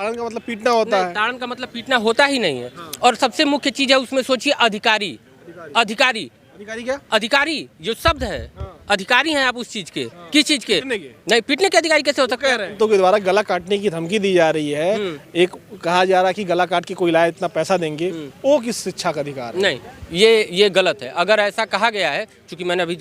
ताड़न का मतलब पीटना होता है। ताड़न का मतलब पीटना होता ही नहीं है। और सबसे मुख्य चीज है उसमें, सोचिए अधिकारी, अधिकारी अधिकारी क्या? अधिकारी जो शब्द है, अधिकारी हैं आप उस चीज के, किस चीज के? पीटने के? नहीं, पीटने के अधिकारी कैसे हो सकते हैं? तो के द्वारा गला काटने की धमकी दी जा रही है। एक कहा जा रहा है कि गला काट के कोई लाए, इतना पैसा देंगे। वो किस शिक्षा का अधिकार है? नहीं, ये गलत है। अगर ऐसा कहा गया है, क्योंकि मैंने अभी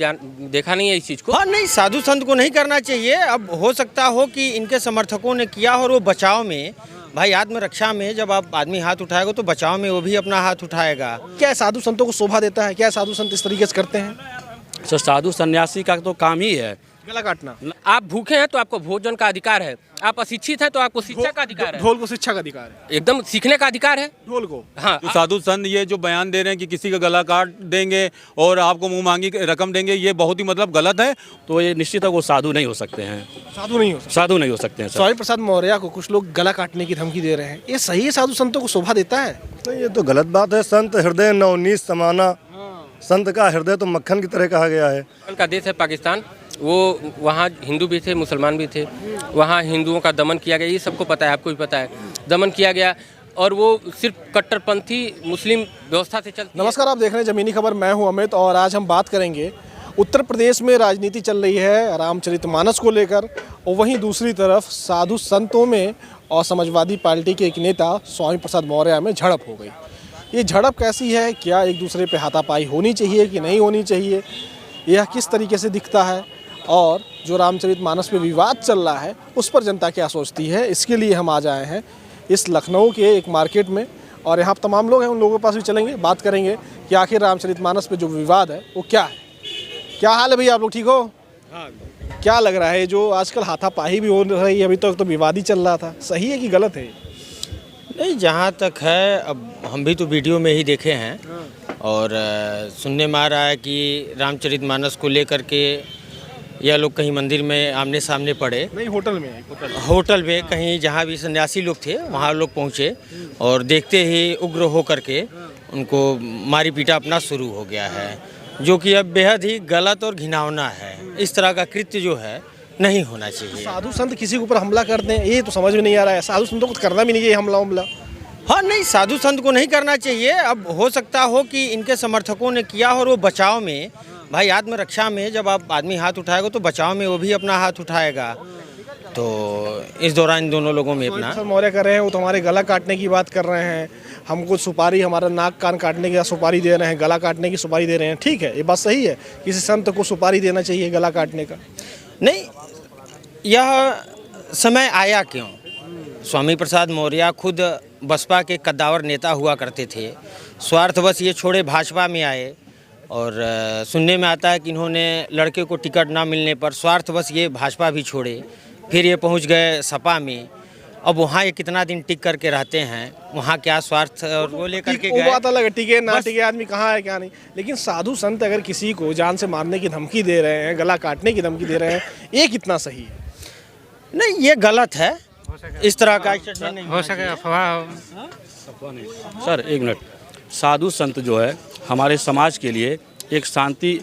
देखा नहीं है इस चीज को। हाँ नहीं, साधु संत को नहीं करना चाहिए। अब हो सकता हो कि इनके समर्थकों ने किया और वो बचाव में, भाई आत्मरक्षा में जब आप आदमी हाथ उठाएगा तो बचाव में वो भी अपना हाथ उठाएगा। क्या साधु संतों को शोभा देता है? क्या साधु संत इस तरीके से करते हैं? सर साधु सन्यासी का तो काम ही है गला काटना। आप भूखे हैं तो आपको भोजन का अधिकार है, आप अशिक्षित हैं तो आपको शिक्षा का अधिकार है। ढोल को शिक्षा का अधिकार है, एकदम सीखने का अधिकार है ढोल को। हाँ, तो साधु संत ये जो बयान दे रहे हैं कि किसी का गला काट देंगे और आपको मुंह मांगी रकम देंगे, ये बहुत ही मतलब गलत है। तो ये निश्चित है वो साधु नहीं हो सकते हैं, साधु नहीं हो सकते। साधु नहीं हो सकते हैं सर। स्वामी प्रसाद मौर्य को कुछ लोग गला काटने की धमकी दे रहे हैं, ये सही है? साधु संतों को शोभा देता है? नहीं, ये तो गलत बात है। संत हृदय नवनीत समाना, संत का हृदय तो मक्खन की तरह कहा गया है। का देश है पाकिस्तान, वो वहाँ हिंदू भी थे, मुसलमान भी थे, वहाँ हिंदुओं का दमन किया गया, ये सबको पता है, आपको भी पता है, दमन किया गया। और वो सिर्फ कट्टरपंथी मुस्लिम व्यवस्था से चलती है। नमस्कार, आप देख रहे हैं जमीनी खबर। मैं हूं अमित और आज हम बात करेंगे उत्तर प्रदेश में राजनीति चल रही है रामचरितमानस को लेकर, और वहीं दूसरी तरफ साधु संतों में और समाजवादी पार्टी के एक नेता स्वामी प्रसाद मौर्य में झड़प हो गई। ये झड़प कैसी है? क्या एक दूसरे पे हाथापाई होनी चाहिए कि नहीं होनी चाहिए? यह किस तरीके से दिखता है? और जो रामचरितमानस पे विवाद चल रहा है उस पर जनता क्या सोचती है? इसके लिए हम आज आए हैं इस लखनऊ के एक मार्केट में, और यहाँ तमाम लोग हैं, उन लोगों के पास भी चलेंगे, बात करेंगे कि आखिर रामचरितमानस पे जो विवाद है वो क्या है। क्या हाल है भैया, आप लोग ठीक हो? हाँ। क्या लग रहा है जो आजकल हाथापाई भी हो रही है, अभी तक तो विवाद ही चल रहा था, सही है कि गलत है? नहीं, जहाँ तक है, अब हम भी तो वीडियो में ही देखे हैं और सुनने में आ रहा है कि रामचरितमानस को लेकर के यह लोग कहीं मंदिर में आमने सामने पड़े, नहीं होटल में, होटल में कहीं जहाँ भी सन्यासी लोग थे वहाँ लोग पहुँचे और देखते ही उग्र हो करके उनको मारी पीटा अपना शुरू हो गया है, जो कि अब बेहद ही गलत और घिनौना है। इस तरह का कृत्य जो है नहीं होना चाहिए। साधु संत किसी के ऊपर हमला करते हैं, ये तो समझ में नहीं आ रहा है। साधु संतों को करना भी नहीं चाहिए हमला। हाँ नहीं, साधु संत को नहीं करना चाहिए। अब हो सकता हो कि इनके समर्थकों ने किया और वो बचाव में, भाई आत्मरक्षा में जब आप आदमी हाथ उठाएगा तो बचाव में वो भी अपना हाथ उठाएगा। तो इस दौरान इन दोनों लोगों में अपना मौर्य कर रहे हैं, वो तुम्हारे गला काटने की बात कर रहे हैं, हमको सुपारी, हमारा नाक कान काटने की सुपारी दे रहे हैं, गला काटने की सुपारी दे रहे हैं। ठीक है, ये बात सही है, किसी संत को सुपारी देना चाहिए गला काटने का? नहीं, यह समय आया क्यों? स्वामी प्रसाद मौर्य खुद बसपा के कद्दावर नेता हुआ करते थे, स्वार्थवश ये छोड़े भाजपा में आए और सुनने में आता है कि इन्होंने लड़के को टिकट ना मिलने पर स्वार्थवश ये भाजपा भी छोड़े, फिर ये पहुंच गए सपा में। अब वहाँ ये कितना दिन टिक करके रहते हैं, वहाँ क्या स्वार्थ और वो लेकर के गए। वो बात अलग है, टिके ना टिके आदमी कहाँ है क्या नहीं, लेकिन साधु संत अगर किसी को जान से मारने की धमकी दे रहे हैं, गला काटने की धमकी दे रहे हैं, ये कितना सही है? नहीं, ये गलत है। इस तरह का नहीं हो सके अफवाह सर एक मिनट। साधु संत जो है हमारे समाज के लिए एक शांति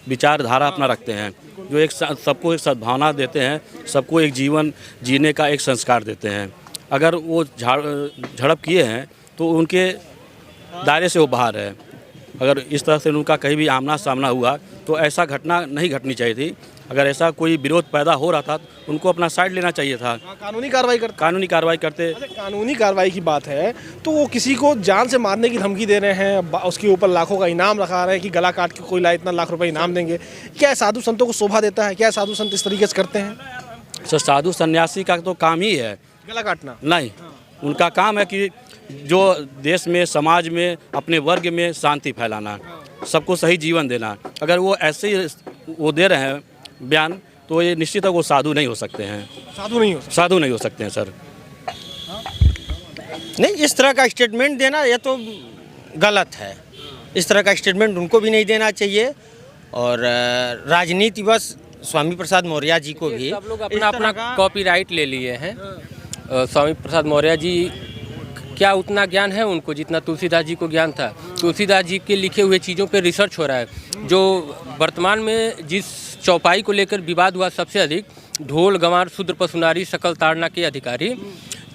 विचारधारा अपना रखते हैं, जो एक सबको एक सद्भावना देते हैं, सबको एक जीवन जीने का एक संस्कार देते हैं। अगर वो झड़प किए हैं तो उनके दायरे से वो बाहर है। अगर इस तरह से उनका कहीं भी आमना सामना हुआ तो ऐसा घटना नहीं घटनी चाहिए थी। अगर ऐसा कोई विरोध पैदा हो रहा था तो उनको अपना साइड लेना चाहिए था, कानूनी कार्रवाई करते। कानूनी कार्रवाई की बात है तो वो किसी को जान से मारने की धमकी दे रहे हैं, उसके ऊपर लाखों का इनाम रखा रहे हैं कि गला काट के कोई लाए इतना लाख रुपए इनाम देंगे। क्या साधु संतों को शोभा देता है? क्या साधु संत इस तरीके से करते हैं? सर साधु सन्यासी का तो काम ही है गला काटना। नहीं, उनका काम है कि जो देश में, समाज में, अपने वर्ग में शांति फैलाना, सबको सही जीवन देना। अगर वो ऐसे ही वो दे रहे हैं बयान तो ये निश्चित है वो साधु नहीं हो सकते हैं। साधु नहीं हो सकते हैं सर। नहीं, इस तरह का स्टेटमेंट देना ये तो गलत है। इस तरह का स्टेटमेंट उनको भी नहीं देना चाहिए। और राजनीति बस स्वामी प्रसाद मौर्य जी को भी, सब लोग अपना अपना कॉपीराइट ले लिए हैं। स्वामी प्रसाद मौर्य जी क्या उतना ज्ञान है उनको जितना तुलसीदास जी को ज्ञान था? तुलसीदास जी के लिखे हुए चीज़ों पे रिसर्च हो रहा है। जो वर्तमान में जिस चौपाई को लेकर विवाद हुआ सबसे अधिक, ढोल गंवार शूद्र पशुनारी सकल ताड़ना के अधिकारी,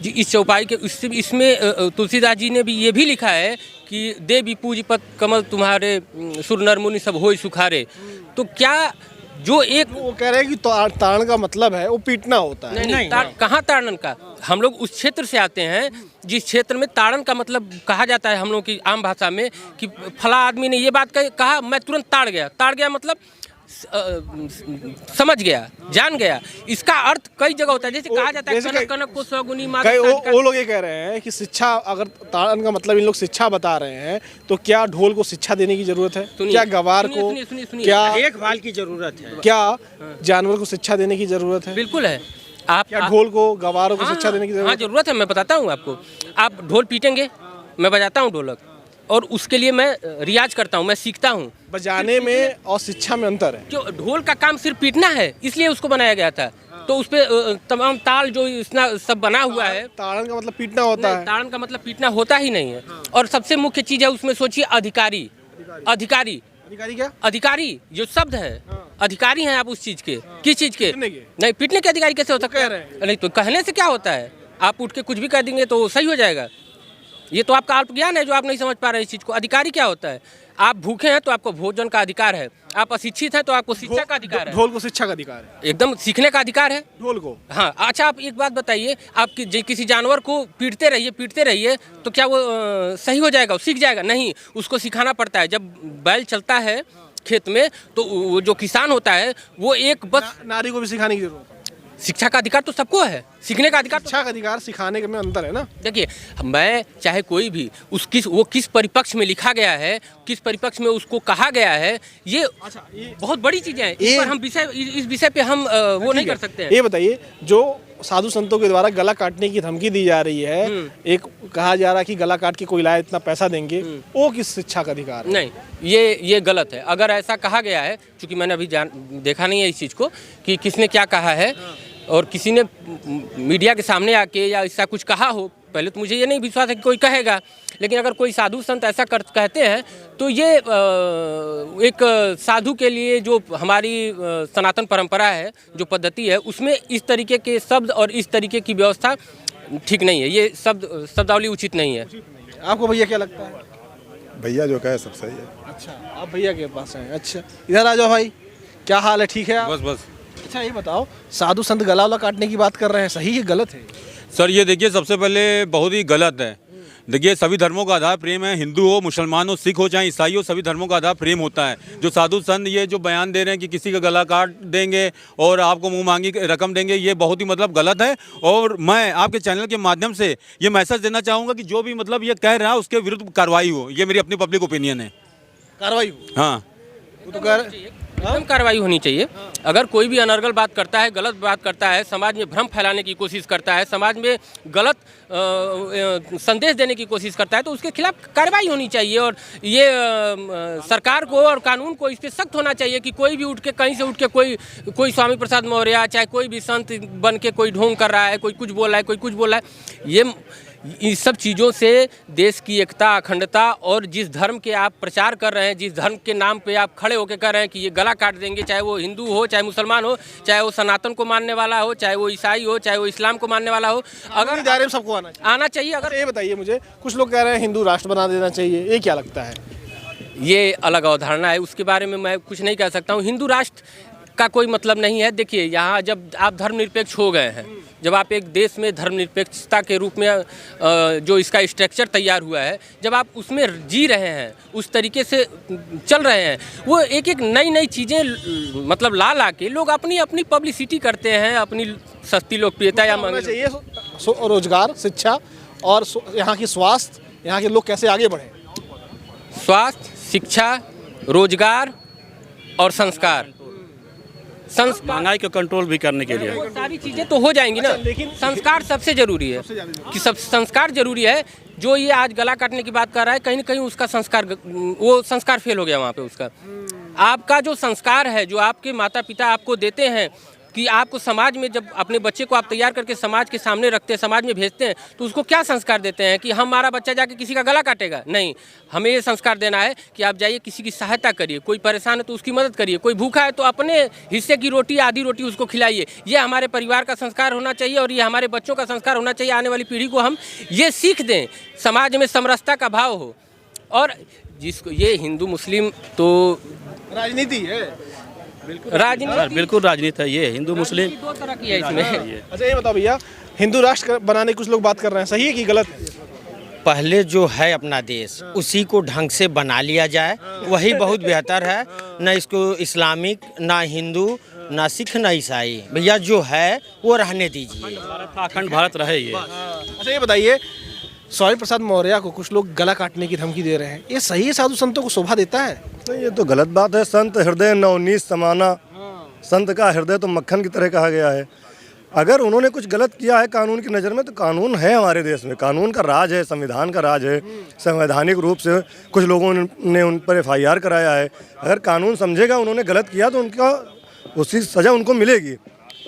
जी इस चौपाई के इसमें तुलसीदास जी ने भी ये भी लिखा है कि देवी पूजपत कमल तुम्हारे सुर नर मुनि सब होय सुखारे। तो क्या जो एक वो कह रहे हैं कि ताड़न का मतलब है वो पीटना होता है। नहीं कहाँ ताड़न का, हम लोग उस क्षेत्र से आते हैं जिस क्षेत्र में ताड़न का मतलब कहा जाता है हम लोग की आम भाषा में कि फला आदमी ने ये बात कहा मैं तुरंत ताड़ गया मतलब समझ गया, जान गया। इसका अर्थ कई जगह होता है, जैसे कहा जाता है कनक कनक को स्वगुनी माँ। वो लोग ये कह रहे हैं कि शिक्षा, अगर ताड़न का मतलब इन लोग शिक्षा बता रहे हैं तो क्या ढोल को शिक्षा देने की जरूरत है? क्या गवार को, क्या देखभाल की जरूरत है? क्या जानवर को शिक्षा देने की जरूरत है? बिल्कुल है। आप क्या ढोल को, गवारों को शिक्षा देने की जरूरत? हाँ जरूरत है, मैं बताता हूँ आपको। आप ढोल पीटेंगे, मैं बजाता हूँ ढोलक, और उसके लिए मैं रियाज करता हूँ, मैं सीखता हूँ। बजाने में और शिक्षा में अंतर है। जो ढोल का काम सिर्फ पीटना है, इसलिए उसको बनाया गया था। तो उस पे तमाम ताल जो इतना सब बना हुआ है। ताड़न का मतलब पीटना होता है। ताड़न का मतलब पीटना होता ही नहीं है। और सबसे मुख्य चीज है उसमें, सोचिए अधिकारी क्या? अधिकारी जो शब्द है, अधिकारी हैं आप उस चीज के। किस चीज के? नहीं, पीटने के अधिकारी कैसे होता है? नहीं तो कहने से क्या होता है, आप उठ के कुछ भी कह देंगे तो सही हो जाएगा। ये तो आपका अल्प ज्ञान है जो आप नहीं समझ पा रहे इस चीज को। अधिकारी क्या होता है? आप भूखे हैं तो आपको भोजन का अधिकार है, आप अशिक्षित हैं तो आपको शिक्षा का अधिकार है। ढोल को शिक्षा का अधिकार है, एकदम सीखने का अधिकार है ढोल को। हाँ अच्छा, आप एक बात बताइए, आप किसी जानवर को पीटते रहिए तो क्या वो सही हो जाएगा, वो सीख जाएगा? नहीं, उसको सिखाना पड़ता है। जब बैल चलता है खेत में तो वो जो किसान होता है वो एक बस नारी को भी सिखाने की जरूरत है। शिक्षा का अधिकार तो सबको है, सीखने का अधिकार। शिक्षा का अधिकार सिखाने में अंतर है ना। देखिए, मैं चाहे कोई भी वो किस परिपक्ष में लिखा गया है, किस परिपक्ष में उसको कहा गया है, ये बहुत बड़ी चीजें हैं। इस विषय पे हम वो नहीं कर सकते हैं। ये बताइए, जो साधु संतों के द्वारा गला काटने की धमकी दी जा रही है, एक कहा जा रहा है कि गला काट के कोई लाए इतना पैसा देंगे, वो किस शिक्षा का अधिकार है? नहीं, ये गलत है। अगर ऐसा कहा गया है, क्योंकि मैंने अभी देखा नहीं है इस चीज़ को कि किसने क्या कहा है, और किसी ने मीडिया के सामने आके या ऐसा कुछ कहा हो, पहले तो मुझे ये नहीं विश्वास है कि कोई कहेगा। लेकिन अगर कोई साधु संत ऐसा कहते हैं तो ये एक साधु के लिए जो हमारी सनातन परंपरा है, जो पद्धति है, उसमें इस तरीके के शब्द और इस तरीके की व्यवस्था ठीक नहीं है। ये शब्दावली उचित नहीं है। आपको भैया क्या लगता है? भैया जो कहे सब सही है। अच्छा, आप भैया के पास हैं। अच्छा, इधर आ जाओ भाई, क्या हाल है? ठीक है आप? बस अच्छा, ये बताओ, साधु संत गला वाला काटने की बात कर रहे हैं, सही है गलत है? सर, ये देखिए, सबसे पहले बहुत ही गलत है। देखिए, सभी धर्मों का आधार प्रेम है। हिंदू हो, मुसलमान हो, सिख हो, चाहे ईसाई हो, सभी धर्मों का आधार प्रेम होता है। जो साधु संत ये जो बयान दे रहे हैं कि किसी का गला काट देंगे और आपको मुंह मांगी रकम देंगे, ये बहुत ही मतलब गलत है। और मैं आपके चैनल के माध्यम से ये मैसेज देना चाहूँगा कि जो भी मतलब ये कह रहा है उसके विरुद्ध कार्रवाई हो। ये मेरी अपनी पब्लिक ओपिनियन है। कार्रवाई हो? हाँ, वो तो कर एकदम कार्रवाई होनी चाहिए। अगर कोई भी अनर्गल बात करता है, गलत बात करता है, समाज में भ्रम फैलाने की कोशिश करता है, समाज में गलत संदेश देने की कोशिश करता है, तो उसके खिलाफ कार्रवाई होनी चाहिए। और ये सरकार को और कानून को इस पर सख्त होना चाहिए कि कोई भी उठ के कहीं से उठ के कोई स्वामी प्रसाद मौर्य, चाहे कोई भी संत बन के कोई ढोंग कर रहा है, कोई कुछ बोल रहा है, कोई कुछ बोल रहा है, इन सब चीज़ों से देश की एकता, अखंडता और जिस धर्म के आप प्रचार कर रहे हैं, जिस धर्म के नाम पे आप खड़े होकर कह रहे हैं कि ये गला काट देंगे, चाहे वो हिंदू हो, चाहे मुसलमान हो, चाहे वो सनातन को मानने वाला हो, चाहे वो ईसाई हो, चाहे वो इस्लाम को मानने वाला हो, अगर दायरे में सबको आना चाहिए। अगर ये बताइए मुझे, कुछ लोग कह रहे हैं हिंदू राष्ट्र बना देना चाहिए, ये क्या लगता है? ये अलग अवधारणा है, उसके बारे में मैं कुछ नहीं कह सकता हूँ। हिंदू राष्ट्र का कोई मतलब नहीं है। देखिए, यहाँ जब आप धर्मनिरपेक्ष हो गए हैं, जब आप एक देश में धर्मनिरपेक्षता के रूप में जो इसका स्ट्रक्चर तैयार हुआ है, जब आप उसमें जी रहे हैं, उस तरीके से चल रहे हैं, वो एक नई चीज़ें मतलब ला के लोग अपनी पब्लिसिटी करते हैं, अपनी सस्ती लोकप्रियता या मांग चाहिए। रोजगार, शिक्षा और यहाँ की स्वास्थ्य, यहाँ के लोग कैसे आगे बढ़े? स्वास्थ्य, शिक्षा, रोजगार और संस्कार, महंगाई को कंट्रोल भी करने के लिए सारी चीज़ें तो हो जाएंगी ना। लेकिन संस्कार सबसे जरूरी है, कि सब संस्कार जरूरी है। जो ये आज गला काटने की बात कर रहा है, कहीं ना कहीं उसका वो संस्कार फेल हो गया वहाँ पे उसका। आपका जो संस्कार है, जो आपके माता पिता आपको देते हैं, कि आपको समाज में जब अपने बच्चे को आप तैयार करके समाज के सामने रखते हैं, समाज में भेजते हैं, तो उसको क्या संस्कार देते हैं कि हमारा बच्चा जाके किसी का गला काटेगा? नहीं, हमें ये संस्कार देना है कि आप जाइए किसी की सहायता करिए, कोई परेशान है तो उसकी मदद करिए, कोई भूखा है तो अपने हिस्से की रोटी, आधी रोटी उसको खिलाइए। ये हमारे परिवार का संस्कार होना चाहिए और ये हमारे बच्चों का संस्कार होना चाहिए। आने वाली पीढ़ी को हम ये सीख दें, समाज में समरसता का भाव हो। और जिसको ये हिंदू मुस्लिम तो राजनीति है, राजनीति सर बिल्कुल राजनीति है, ये हिंदू मुस्लिम दो तरह की है इसमें। अच्छा ये बताओ भैया, हिंदू राष्ट्र बनाने कुछ लोग बात कर रहे हैं, सही है कि गलत है? पहले जो है अपना देश, उसी को ढंग से बना लिया जाए, वही बहुत बेहतर है। न इसको इस्लामिक, ना हिंदू, ना सिख, ना ईसाई, भैया जो है वो रहने दीजिए। अखंड भारत रहे ये। अच्छा ये बताइए, स्वामी प्रसाद मौर्य को कुछ लोग गला काटने की धमकी दे रहे हैं, ये सही है? साधु संतों को शोभा देता है? तो ये तो गलत बात है। संत हृदय नवनीत समाना, संत का हृदय तो मक्खन की तरह कहा गया है। अगर उन्होंने कुछ गलत किया है कानून की नज़र में, तो कानून है हमारे देश में, कानून का राज है, संविधान का राज है। संवैधानिक रूप से कुछ लोगों ने उन पर FIR कराया है। अगर कानून समझेगा उन्होंने गलत किया तो उनका उसी सज़ा उनको मिलेगी।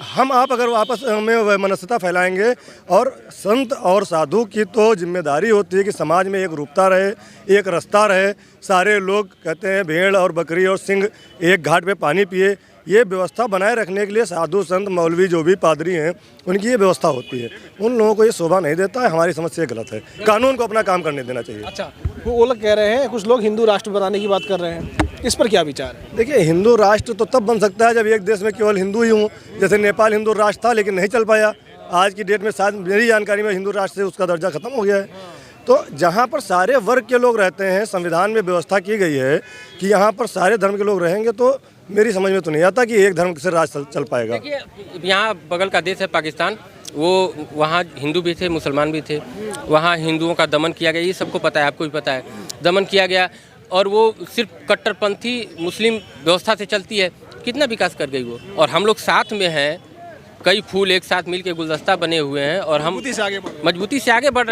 हम आप अगर आपस में मनस्यता फैलाएंगे, और संत और साधु की तो जिम्मेदारी होती है कि समाज में एक रूपता रहे, एक रास्ता रहे। सारे लोग कहते हैं भेड़ और बकरी और सिंह एक घाट पे पानी पिए, ये व्यवस्था बनाए रखने के लिए साधु संत मौलवी जो भी पादरी हैं उनकी ये व्यवस्था होती है। उन लोगों को ये शोभा नहीं देता है, हमारी समझ से ये गलत है। कानून को अपना काम करने देना चाहिए। अच्छा, वो लोग कह रहे हैं, कुछ लोग हिंदू राष्ट्र बनाने की बात कर रहे हैं, इस पर क्या विचार है? देखिए, हिंदू राष्ट्र तो तब बन सकता है जब एक देश में केवल हिंदू ही हों। जैसे नेपाल हिंदू राष्ट्र था लेकिन नहीं चल पाया। आज की डेट में शायद मेरी जानकारी में हिंदू राष्ट्र से उसका दर्जा खत्म हो गया है। तो जहाँ पर सारे वर्ग के लोग रहते हैं, संविधान में व्यवस्था की गई है कि यहाँ पर सारे धर्म के लोग रहेंगे, तो मेरी समझ में तो नहीं आता कि एक धर्म से राज चल पाएगा। देखिए, यहाँ बगल का देश है पाकिस्तान, वो वहाँ हिंदू भी थे, मुसलमान भी थे। वहाँ हिंदुओं का दमन किया गया, ये सबको पता है, आपको भी पता है, दमन किया गया। और वो सिर्फ कट्टरपंथी मुस्लिम व्यवस्था से चलती है। कितना विकास कर गई वो। और हम लोग साथ में हैं, कई फूल एक साथ मिल के गुलदस्ता बने हुए हैं और हम मजबूती से आगे बढ़ रहे हैं।